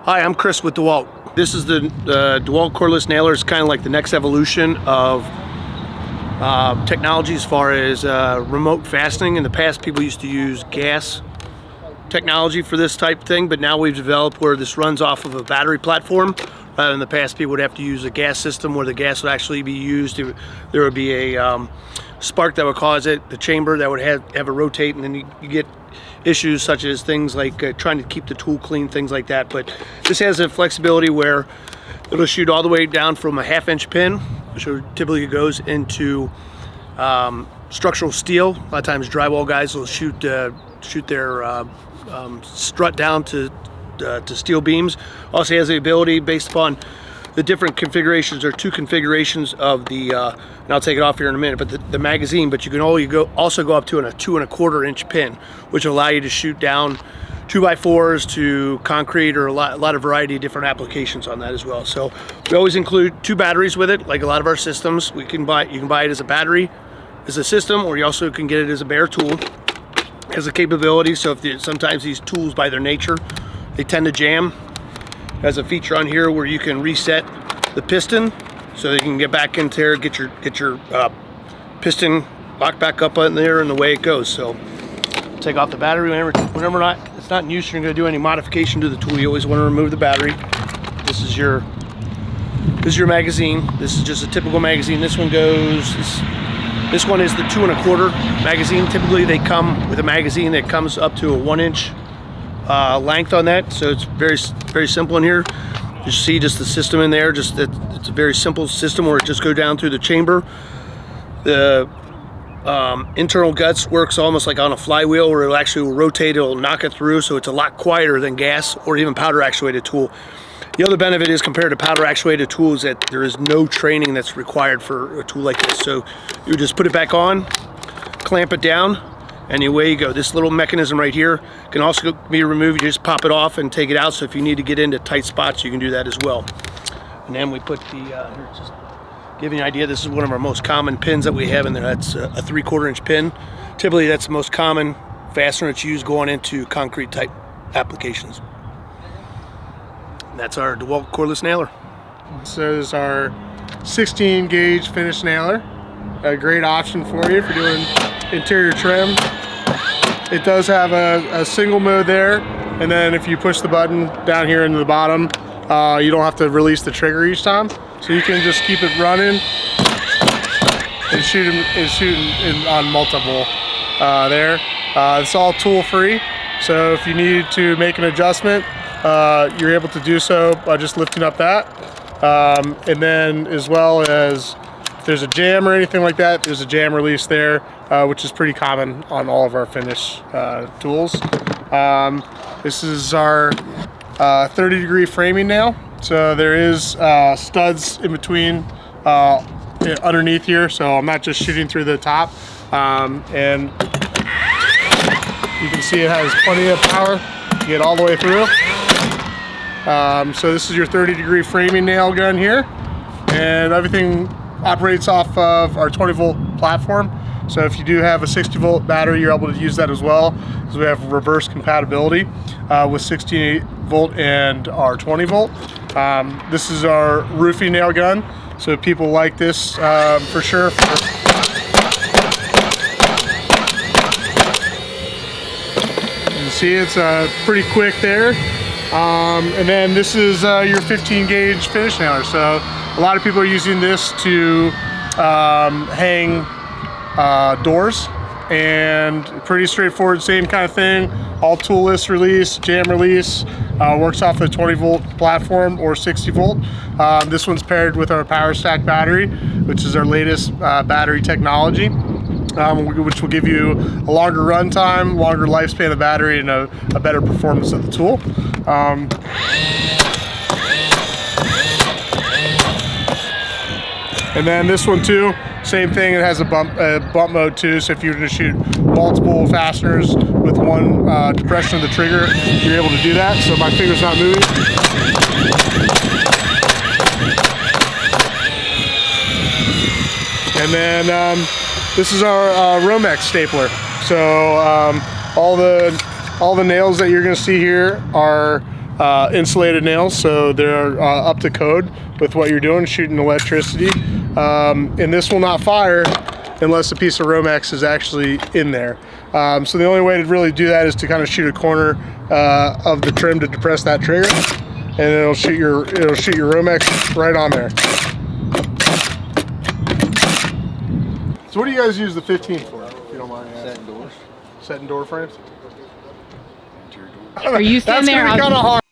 Hi, I'm Chris with DeWalt. This is the DeWalt cordless nailer. It's kind of like the next evolution of technology as far as remote fastening. In the past, people used to use gas technology for this type thing, but now we've developed where this runs off of a battery platform. Rather in the past, people would have to use a gas system where the gas would actually be used. There would be a spark that would cause the chamber that would have a rotate, and then you get issues such as things like trying to keep the tool clean, things like that. But this has a flexibility where it'll shoot all the way down from a 1/2-inch pin, which typically goes into structural steel. A lot of times drywall guys will shoot their strut down to steel beams. Also has the ability, based upon the different configurations, or two configurations of the and I'll take it off here in a minute, but the magazine, but you can also go up to a 2 1/4-inch pin, which will allow you to shoot down 2x4s to concrete, or a lot of variety of different applications on that as well. So we always include 2 batteries with it, like a lot of our systems. You can buy it as a battery, as a system, or you also can get it as a bare tool. It has a capability, so sometimes these tools by their nature, they tend to jam. It has a feature on here where you can reset the piston so that you can get back into there, get your piston locked back up in there, and the way it goes. So take off the battery whenever it's not in use. You're going to do any modification to the tool. You always want to remove the battery. This is your magazine. This is just a typical magazine. This one is the 2 1/4 magazine. Typically they come with a magazine that comes up to a 1-inch length on that. So it's very simple in here. You see just the system in there. It's a very simple system where it just goes down through the chamber. The internal guts works almost like on a flywheel, where it'll actually rotate, it'll knock it through, so it's a lot quieter than gas or even powder actuated tool. The other benefit is, compared to powder actuated tools, that there is no training that's required for a tool like this. So you just put it back on, clamp it down, and away you go. This little mechanism right here can also be removed. You just pop it off and take it out, so if you need to get into tight spots, you can do that as well. And then we put here, just give you an idea, this is one of our most common pins that we have in there. That's a 3/4-inch pin. Typically that's the most common fastener that's used going into concrete type applications. And that's our DeWalt cordless nailer. This is our 16 gauge finish nailer. A great option for you if you're doing interior trim. It does have a single mode there, and then if you push the button down here into the bottom, you don't have to release the trigger each time. So you can just keep it running and shoot on multiple there. It's all tool free, so if you need to make an adjustment, you're able to do so by just lifting up that. And then, as well as if there's a jam or anything like that, there's a jam release there, which is pretty common on all of our finish tools. This is our 30-degree framing nail. So there is studs in between underneath here, so I'm not just shooting through the top. And you can see it has plenty of power to get all the way through. So this is your 30-degree framing nail gun here, and everything operates off of our 20-volt platform. So if you do have a 60-volt battery, you're able to use that as well, because we have reverse compatibility with 68-volt and our 20-volt. This is our roofing nail gun, so people like this for sure. You can see it's pretty quick there. And then this is your 15 gauge finish nailer. So a lot of people are using this to hang doors, and pretty straightforward, same kind of thing. All toolless release, jam release, works off the 20-volt platform or 60-volt. This one's paired with our Power Stack battery, which is our latest battery technology, which will give you a longer run time, longer lifespan of the battery, and a better performance of the tool. And then this one too, same thing, it has a bump mode too, so if you're going to shoot multiple fasteners with one depression of the trigger, you're able to do that. So my finger's not moving. And then this is our Romex stapler. So all the nails that you're going to see here are insulated nails, so they're up to code with what you're doing, shooting electricity. And this will not fire unless a piece of Romex is actually in there. So the only way to really do that is to kind of shoot a corner of the trim to depress that trigger, and it'll shoot your Romex right on there. So what do you guys use the 15 for, if you don't mind? Setting doors. Setting door frames? Are you sitting That's there? gonna be kind of hard.